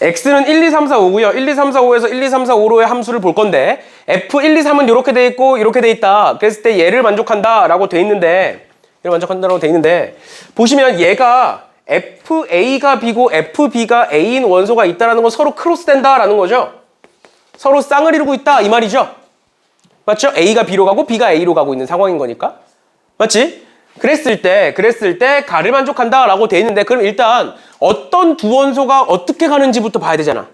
x는 1, 2, 3, 4, 5고요. 1, 2, 3, 4, 5에서 1, 2, 3, 4, 5로의 함수를 볼 건데 f 1, 2, 3은 이렇게 돼 있고 이렇게 돼 있다. 그랬을 때 얘를 만족한다라고 돼 있는데 얘를 만족한다라고 돼 있는데 보시면 얘가 FA가 B고 FB가 A인 원소가 있다라는 건 서로 크로스된다라는 거죠. 서로 쌍을 이루고 있다 이 말이죠. 맞죠? A가 B로 가고 B가 A로 가고 있는 상황인 거니까. 맞지? 그랬을 때 가를 만족한다라고 돼 있는데 그럼 일단 어떤 두 원소가 어떻게 가는지부터 봐야 되잖아.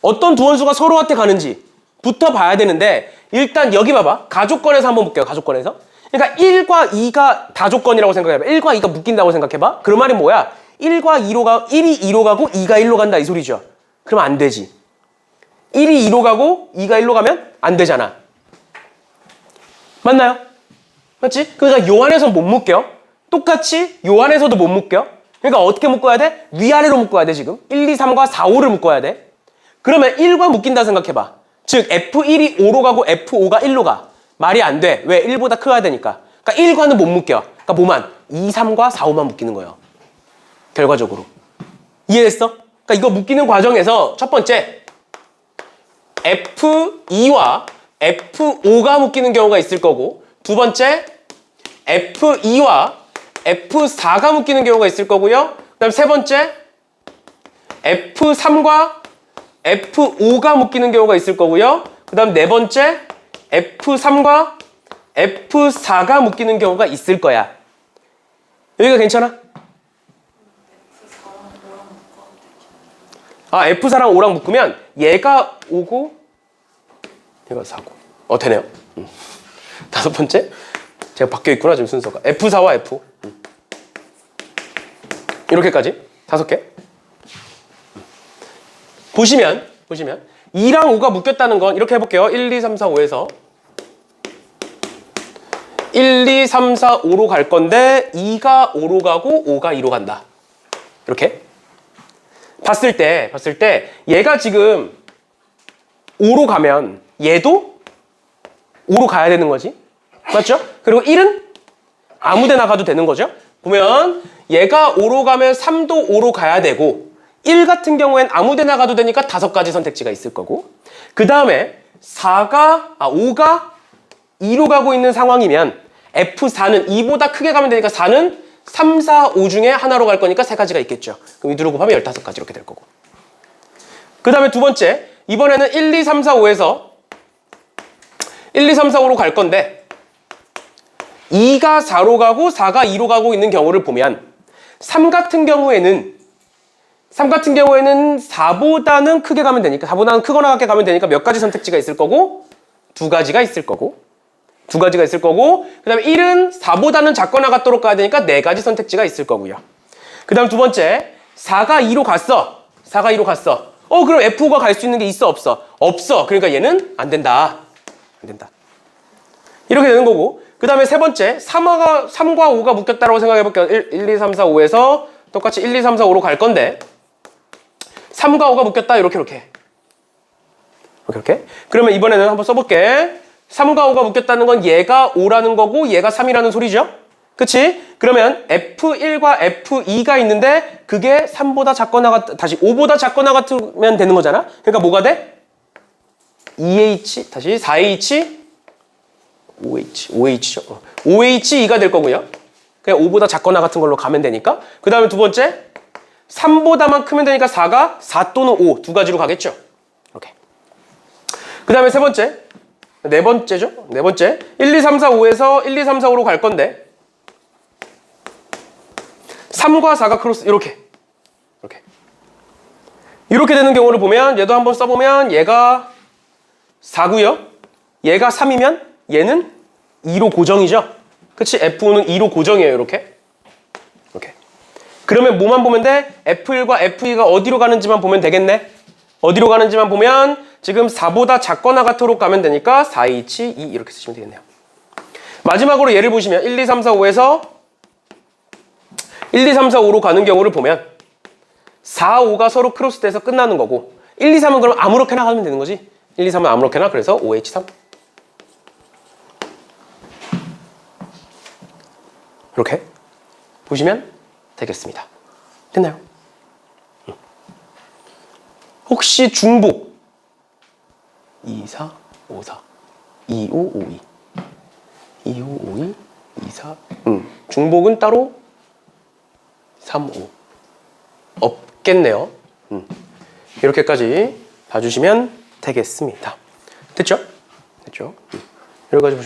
어떤 두 원소가 서로한테 가는지부터 봐야 되는데 일단 여기 봐봐. 가족권에서 한번 볼게요. 가족권에서. 그러니까 1과 2가 다조건이라고 생각해봐. 1과 2가 묶인다고 생각해봐. 그 말이 뭐야? 1과 2로 1이 2로 가고 2가 1로 간다 이 소리죠. 그럼 안 되지. 1이 2로 가고 2가 1로 가면 안 되잖아. 맞나요? 맞지? 그러니까 요 안에서 못 묶여. 똑같이 요 안에서도 못 묶여. 그러니까 어떻게 묶어야 돼? 위아래로 묶어야 돼 지금. 1, 2, 3과 4, 5를 묶어야 돼. 그러면 1과 묶인다 생각해봐. 즉 F1이 5로 가고 F5가 1로 가. 말이 안 돼. 왜? 1보다 커야 되니까. 그러니까 1과는 못 묶여. 그러니까 뭐만? 2, 3과 4, 5만 묶이는 거예요. 결과적으로. 이해됐어? 그러니까 이거 묶이는 과정에서 첫 번째 F2와 F5가 묶이는 경우가 있을 거고 두 번째 F2와 F4가 묶이는 경우가 있을 거고요. 그 다음 세 번째 F3과 F5가 묶이는 경우가 있을 거고요. 그 다음 네 번째 F3과 F4가 묶이는 경우가 있을 거야. 여기가 괜찮아? 아, F4랑 5랑 묶으면 얘가 5고 얘가 4고 되네요. 다섯 번째 제가 바뀌어 있구나 지금 순서가 F4와 F 이렇게까지 다섯 개 보시면 2랑 5가 묶였다는 건 이렇게 해볼게요. 1, 2, 3, 4, 5에서 1, 2, 3, 4, 5로 갈 건데 2가 5로 가고 5가 2로 간다. 이렇게 봤을 때 얘가 지금 5로 가면 얘도 5로 가야 되는 거지. 맞죠? 그리고 1은 아무 데나 가도 되는 거죠. 보면 얘가 5로 가면 3도 5로 가야 되고 1 같은 경우엔 아무 데나 가도 되니까 5가지 선택지가 있을 거고 그 다음에 5가 2로 가고 있는 상황이면 F4는 2보다 크게 가면 되니까 4는 3, 4, 5 중에 하나로 갈 거니까 3가지가 있겠죠. 그럼 위로 곱하면 15가지 이렇게 될 거고 그 다음에 두 번째 이번에는 1, 2, 3, 4, 5에서 1, 2, 3, 4, 5로 갈 건데 2가 4로 가고 4가 2로 가고 있는 경우를 보면 3 같은 경우에는 4보다는 크게 가면 되니까 4보다는 크거나 같게 가면 되니까 몇 가지 선택지가 있을 거고 2가지가 있을 거고 그 다음에 1은 4보다는 작거나 같도록 가야 되니까 4가지 선택지가 있을 거고요. 그 다음 두 번째 4가 2로 갔어. 그럼 F5가 갈 수 있는 게 있어 없어? 없어. 그러니까 얘는 안 된다. 이렇게 되는 거고 그 다음에 세 번째 3과 5가 묶였다고 생각해 볼게요. 1, 2, 3, 4, 5에서 똑같이 1, 2, 3, 4, 5로 갈 건데 3과 5가 묶였다. 이렇게 그러면 이번에는 한번 써볼게. 3과 5가 묶였다는 건 얘가 5라는 거고 얘가 3이라는 소리죠. 그치? 그러면 F1과 F2가 있는데 그게 3보다 작거나 다시 5보다 작거나 같으면 되는 거잖아. 그러니까 뭐가 돼? 2H 다시 4H 5H죠. 5H2가 될 거고요. 그냥 5보다 작거나 같은 걸로 가면 되니까. 그 다음에 두 번째 3보다만 크면 되니까 4가 4 또는 5 두 가지로 가겠죠. 이렇게. 그 다음에 네 번째 1, 2, 3, 4, 5에서 1, 2, 3, 4, 5로 갈 건데 3과 4가 크로스 이렇게 되는 경우를 보면 얘도 한번 써보면 얘가 4고요. 얘가 3이면 얘는 2로 고정이죠. 그치? F5는 2로 고정이에요. 이렇게. 그러면 뭐만 보면 돼? F1과 F2가 어디로 가는지만 보면 되겠네. 어디로 가는지만 보면 지금 4보다 작거나 같도록 가면 되니까 4H2 이렇게 쓰시면 되겠네요. 마지막으로 예를 보시면 1, 2, 3, 4, 5에서 1, 2, 3, 4, 5로 가는 경우를 보면 4, 5가 서로 크로스돼서 끝나는 거고 1, 2, 3은 그럼 아무렇게나 가면 되는 거지. 1, 2, 3은 아무렇게나 그래서 5H3 이렇게 보시면 되겠습니다. 됐나요? 혹시 중복 2, 4, 5, 4 2, 5, 5, 2 2, 5, 5, 2 2, 4 중복은 따로 3, 5 없겠네요. 이렇게까지 봐주시면 되겠습니다. 됐죠? 됐죠? 여기까지 보시면